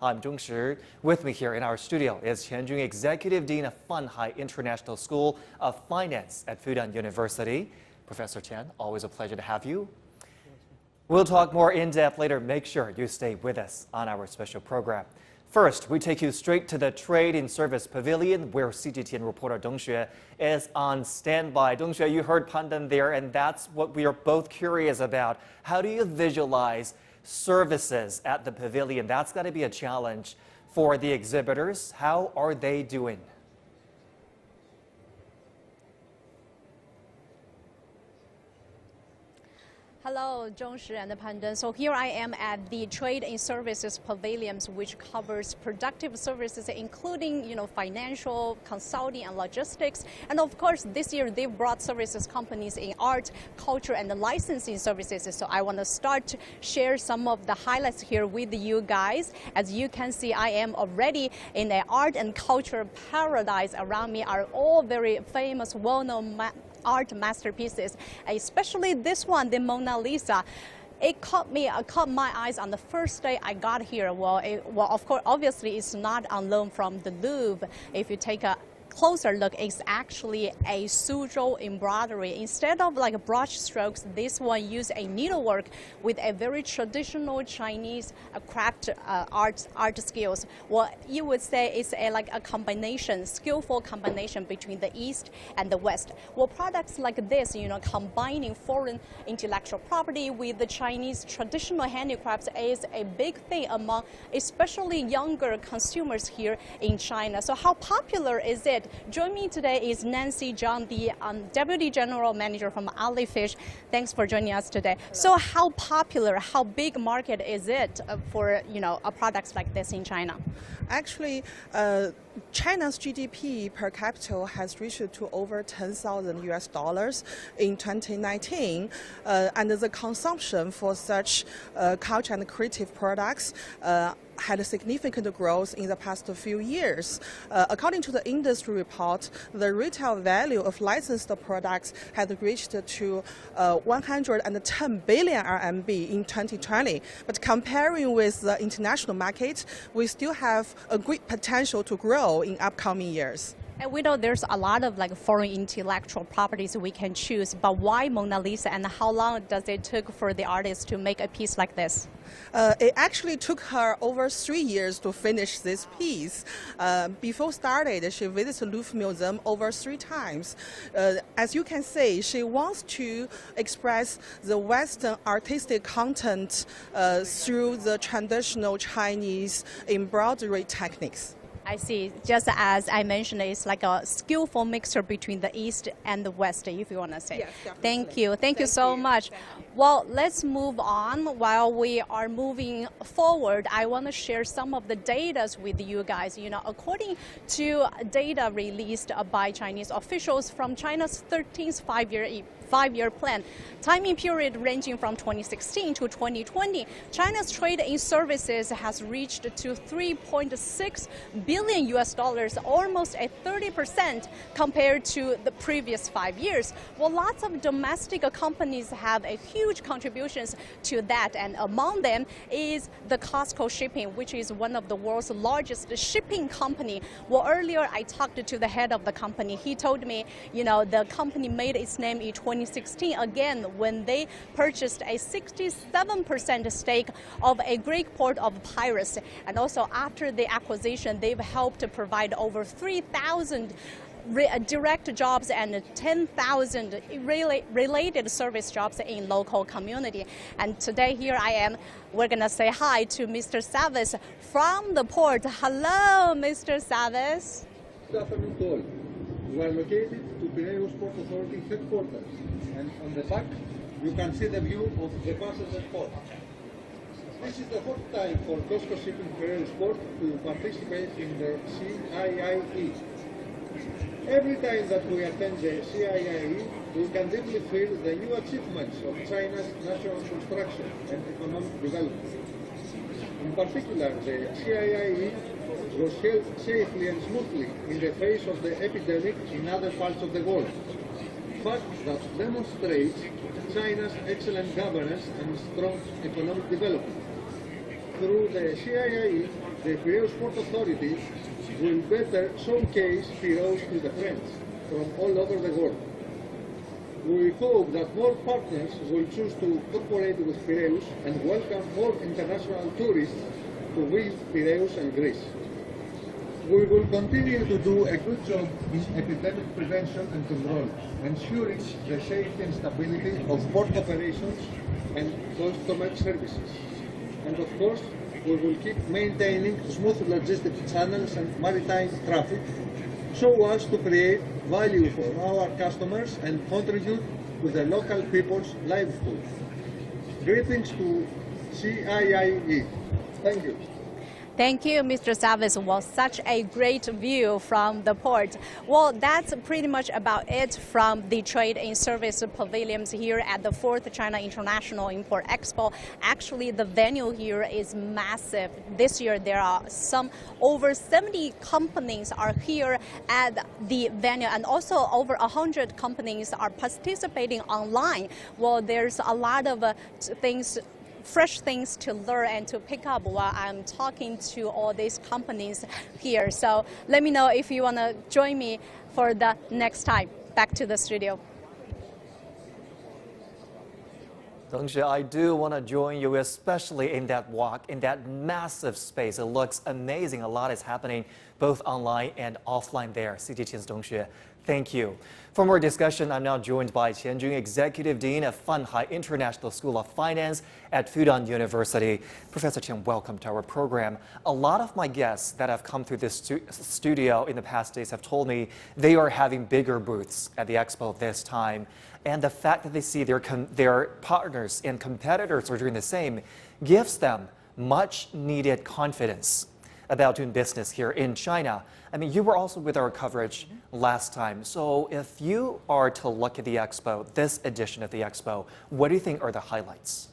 I'm Zhong Shi. With me here in our studio is Qianjun, Executive Dean of Fanhai International School of Finance at Fudan University. Professor Qian, always a pleasure to have you. We'll talk more in depth later. Make sure you stay with us on our special program. First, we take you straight to the Trade and Service Pavilion, where CGTN reporter Dong Xue is on standby. Dong Xue, you heard Pandan there, and that's what we are both curious about. How do you visualize services at the pavilion? That's got to be a challenge for the exhibitors. How are they doing? Hello, Zhong Shi and Pandan. So here I am at the Trade and Services Pavilions, which covers productive services, including, financial, consulting, and logistics. And of course, this year they brought services companies in art, culture, and licensing services. So I want to start to share some of the highlights here with you guys. As you can see, I am already in an art and culture paradise. Around me are all very famous, well-known art masterpieces, especially this one, the Mona Lisa. It caught my eyes on the first day I got here. Well, of course, obviously, it's not on loan from the Louvre. If you take a closer look, it's actually a suzhou embroidery. Instead of like brush strokes, this one used a needlework with a very traditional Chinese craft art skills. Well, you would say it's like a combination, skillful combination between the East and the West. Well, products like this, combining foreign intellectual property with the Chinese traditional handicrafts is a big thing among especially younger consumers here in China. So how popular is it? Joining me today is Nancy Zhang, the Deputy General Manager from Alifish. Thanks for joining us today. Hello. So how popular, how big market is it for products like this in China? Actually, China's GDP per capita has reached to over $10,000 in 2019, and the consumption for such culture and creative products had a significant growth in the past few years. According to the industry report, the retail value of licensed products had reached to 110 billion RMB in 2020. But comparing with the international market, we still have a great potential to grow in upcoming years. And we know there's a lot of foreign intellectual properties we can choose, but why Mona Lisa, and how long does it take for the artist to make a piece like this? It actually took her over 3 years to finish this piece. Before started, she visited Louvre Museum over 3 times. As you can see, she wants to express the Western artistic content through the traditional Chinese embroidery techniques. I see. Just as I mentioned, it's like a skillful mixture between the East and the West, if you want to say. Yes, definitely. Thank you. Thank you so much. Well, let's move on. While we are moving forward, I want to share some of the data with you guys. According to data released by Chinese officials from China's 13th five-year plan, timing period ranging from 2016 to 2020, China's trade in services has reached to $3.6 billion, almost a 30% compared to the previous 5 years. Well, lots of domestic companies have a huge contributions to that, and among them is the Costco Shipping, which is one of the world's largest shipping company. Well, earlier I talked to the head of the company. He told me, the company made its name in 2016 again when they purchased a 67% stake of a Greek port of Piraeus. And also after the acquisition, they've helped to provide over 3,000 direct jobs and 10,000 related service jobs in local community. And today here I am, we're going to say hi to Mr. Savis from the port. Hello, Mr. Savis. Good afternoon to all. We are located to Piraeus Port Authority headquarters, and on the back you can see the view of the passenger port. This is the fourth time for Costco Shipping Piraeus Port to participate in the CIIE. Every time that we attend the CIIE, we can deeply feel the new achievements of China's national construction and economic development. In particular, the CIIE was held safely and smoothly in the face of the epidemic in other parts of the world. Fact that demonstrates China's excellent governance and strong economic development. Through the CIIE, the Piraeus Port Authority will better showcase Piraeus to the friends from all over the world. We hope that more partners will choose to cooperate with Piraeus and welcome more international tourists to visit Piraeus and Greece. We will continue to do a good job in epidemic prevention and control, ensuring the safety and stability of port operations and customer services. And of course, we will keep maintaining smooth logistic channels and maritime traffic so as to create value for our customers and contribute to the local people's livelihood. Greetings to CIIE. Thank you. Thank you, Mr. Savas. Well, such a great view from the port. Well, that's pretty much about it from the Trade and Service Pavilions here at the 4th China International Import Expo. Actually, the venue here is massive. This year, there are over 70 companies are here at the venue, and also over 100 companies are participating online. Well, there's a lot of fresh things to learn and to pick up while I'm talking to all these companies here. So let me know if you want to join me for the next time. Back to the studio. Dengxue, I do want to join you, especially in that walk, in that massive space. It looks amazing. A lot is happening both online and offline there. CIIE Dengxue, thank you. For more discussion, I'm now joined by Qianjun, Executive Dean of Fanhai International School of Finance at Fudan University. Professor Qian, welcome to our program. A lot of my guests that have come through this studio in the past days have told me they are having bigger booths at the expo this time. And the fact that they see their partners and competitors are doing the same gives them much needed confidence about doing business here in China. I mean, you were also with our coverage last time. So if you are to look at the expo, this edition of the expo, what do you think are the highlights?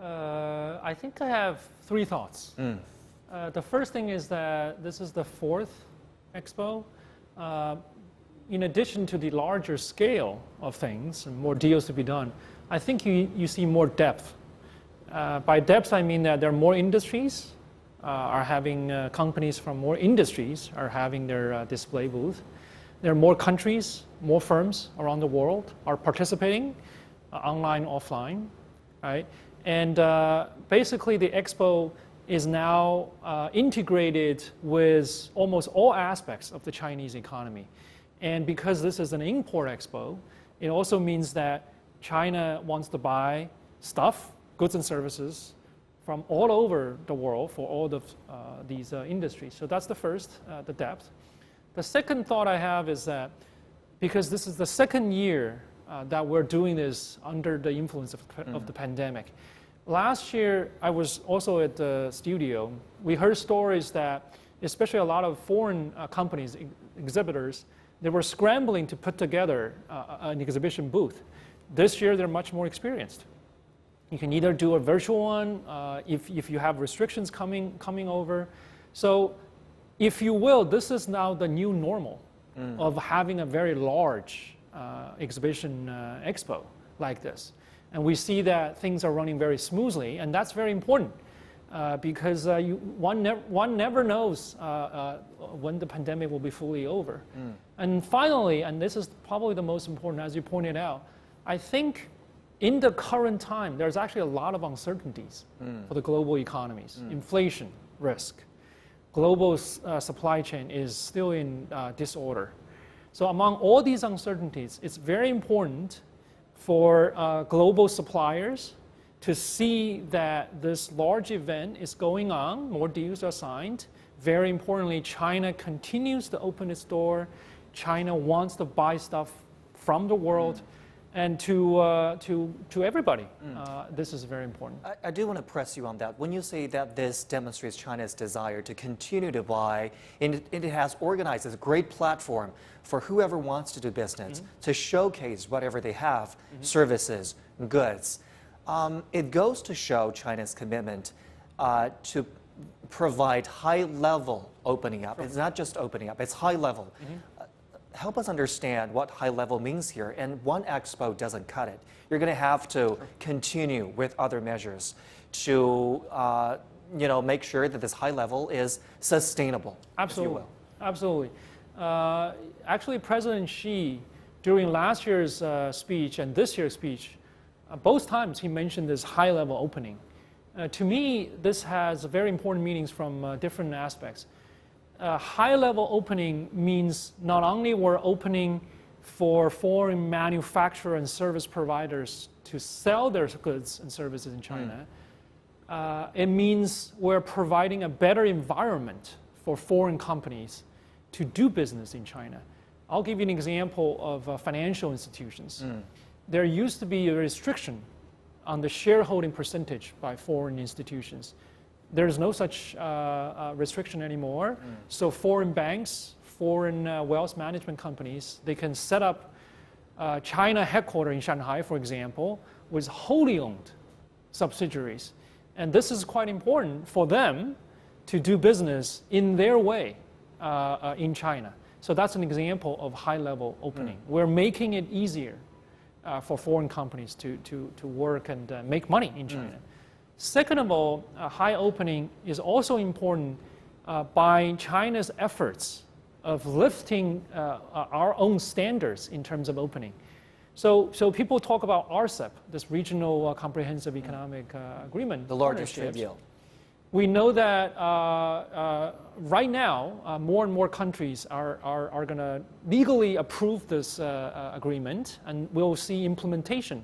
I think I have three thoughts. The first thing is that this is the 4th expo. In addition to the larger scale of things and more deals to be done, I think you see more depth. By depth, I mean that there are more industries are having companies from more industries are having their display booth. There are more countries, more firms around the world are participating, online, offline, right? And basically, the expo is now integrated with almost all aspects of the Chinese economy. And because this is an import expo, it also means that China wants to buy stuff, goods and services from all over the world for all of these industries. So that's the first, the depth. The second thought I have is that because this is the second year that we're doing this under the influence of the pandemic. Last year, I was also at the studio. We heard stories that, especially a lot of foreign companies, exhibitors, they were scrambling to put together an exhibition booth. This year, they're much more experienced. You can either do a virtual one if you have restrictions coming over. So, if you will, this is now the new normal of having a very large exhibition expo like this. And we see that things are running very smoothly, and that's very important because one never knows when the pandemic will be fully over. And finally, and this is probably the most important, as you pointed out, I think in the current time, there's actually a lot of uncertainties for the global economies. Inflation risk, global supply chain is still in disorder. So among all these uncertainties, it's very important for global suppliers to see that this large event is going on, more deals are signed. Very importantly, China continues to open its door. China wants to buy stuff from the world. And to everybody, this is very important. I do want to press you on that. When you say that this demonstrates China's desire to continue to buy, and it has organized as a great platform for whoever wants to do business to showcase whatever they have, services, goods. It goes to show China's commitment to provide high-level opening up. It's not just opening up, it's high-level. Help us understand what high level means here, and one expo doesn't cut it. You're going to have to continue with other measures to make sure that this high level is sustainable, Absolutely. if you will. Absolutely. Actually, President Xi, during last year's speech and this year's speech, both times he mentioned this high-level opening. To me, this has very important meanings from different aspects. High-level opening means not only we're opening for foreign manufacturer and service providers to sell their goods and services in China, it means we're providing a better environment for foreign companies to do business in China. I'll give you an example of financial institutions. There used to be a restriction on the shareholding percentage by foreign institutions. There's no such restriction anymore. So foreign banks, foreign wealth management companies, they can set up China headquarters in Shanghai, for example, with wholly owned subsidiaries. And this is quite important for them to do business in their way in China. So that's an example of high-level opening. We're making it easier for foreign companies to work and make money in China. Second of all, high opening is also important by China's efforts of lifting our own standards in terms of opening. So people talk about RCEP, this Regional Comprehensive Economic Agreement. The largest trade deal. We know that right now, more and more countries are going to legally approve this agreement, and we'll see implementation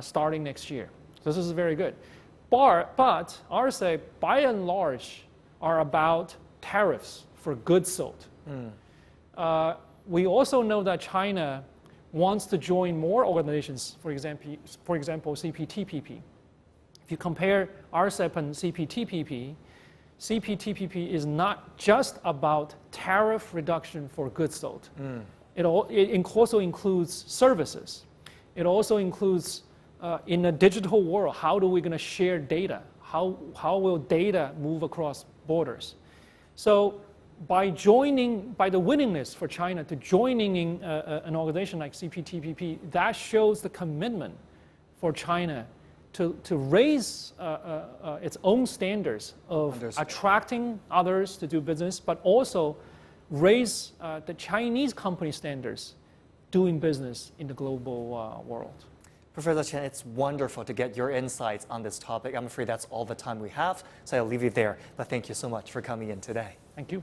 starting next year. So this is very good. But RCEP, by and large, are about tariffs for goods sold. We also know that China wants to join more organizations, for example, CPTPP. If you compare RCEP and CPTPP, CPTPP is not just about tariff reduction for goods sold. It also includes services. It also includes, in a digital world, how are we going to share data? How will data move across borders? So by the willingness for China to joining in an organization like CPTPP, that shows the commitment for China to raise its own standards of attracting others to do business, but also raise the Chinese company standards doing business in the global world. Professor Chen, it's wonderful to get your insights on this topic. I'm afraid that's all the time we have, so I'll leave you there. But thank you so much for coming in today. Thank you.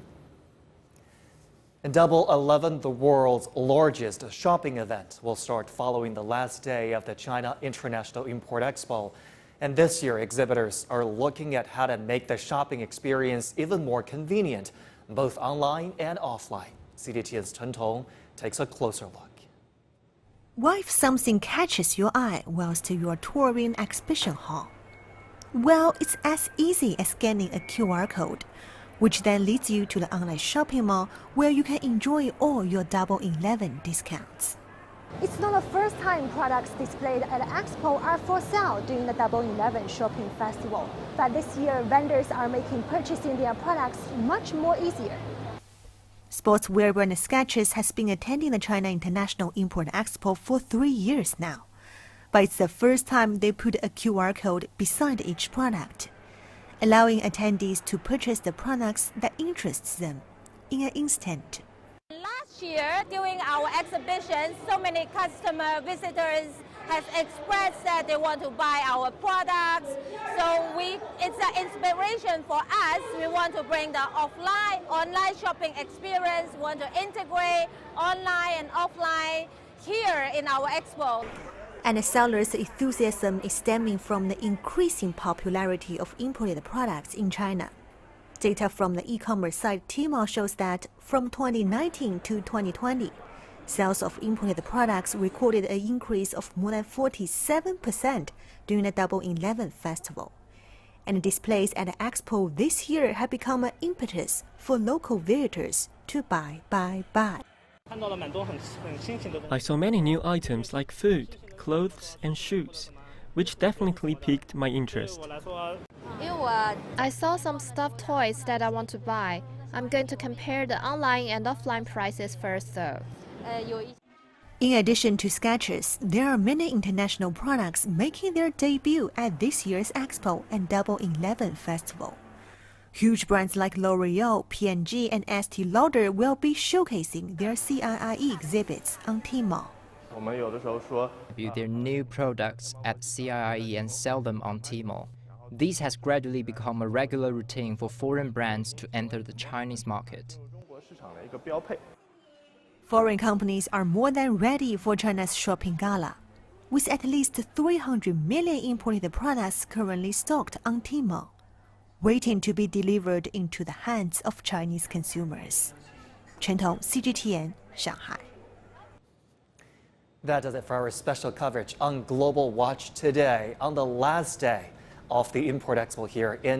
And Double 11, the world's largest shopping event, will start following the last day of the China International Import Expo. And this year, exhibitors are looking at how to make the shopping experience even more convenient, both online and offline. CDTN's Chen Tong takes a closer look. What if something catches your eye whilst you're touring an exhibition hall? Well, it's as easy as scanning a QR code, which then leads you to the online shopping mall where you can enjoy all your Double 11 discounts. It's not the first time products displayed at the Expo are for sale during the Double 11 shopping festival. But this year, vendors are making purchasing their products much more easier. Sportswear brand Skechers has been attending the China International Import Expo for 3 years now. But it's the first time they put a QR code beside each product, allowing attendees to purchase the products that interests them in an instant. Last year, during our exhibition, so many customer visitors has expressed that they want to buy our products. So it's an inspiration for us. We want to bring the online shopping experience. We want to integrate online and offline here in our expo. And the sellers' enthusiasm is stemming from the increasing popularity of imported products in China. Data from the e-commerce site Tmall shows that from 2019 to 2020, sales of imported products recorded an increase of more than 47% during the Double 11 festival. And displays at the expo this year have become an impetus for local visitors to buy. I saw many new items like food, clothes, and shoes, which definitely piqued my interest. I saw some stuffed toys that I want to buy. I'm going to compare the online and offline prices first, though. In addition to Skechers, there are many international products making their debut at this year's Expo and Double 11 Festival. Huge brands like L'Oreal, P&G, and Estee Lauder will be showcasing their CIIE exhibits on Tmall. Build their new products at CIIE and sell them on Tmall. This has gradually become a regular routine for foreign brands to enter the Chinese market. Foreign companies are more than ready for China's shopping gala, with at least 300 million imported products currently stocked on Tmall, waiting to be delivered into the hands of Chinese consumers. Chen Tong, CGTN, Shanghai. That does it for our special coverage on Global Watch today, on the last day of the Import Expo here in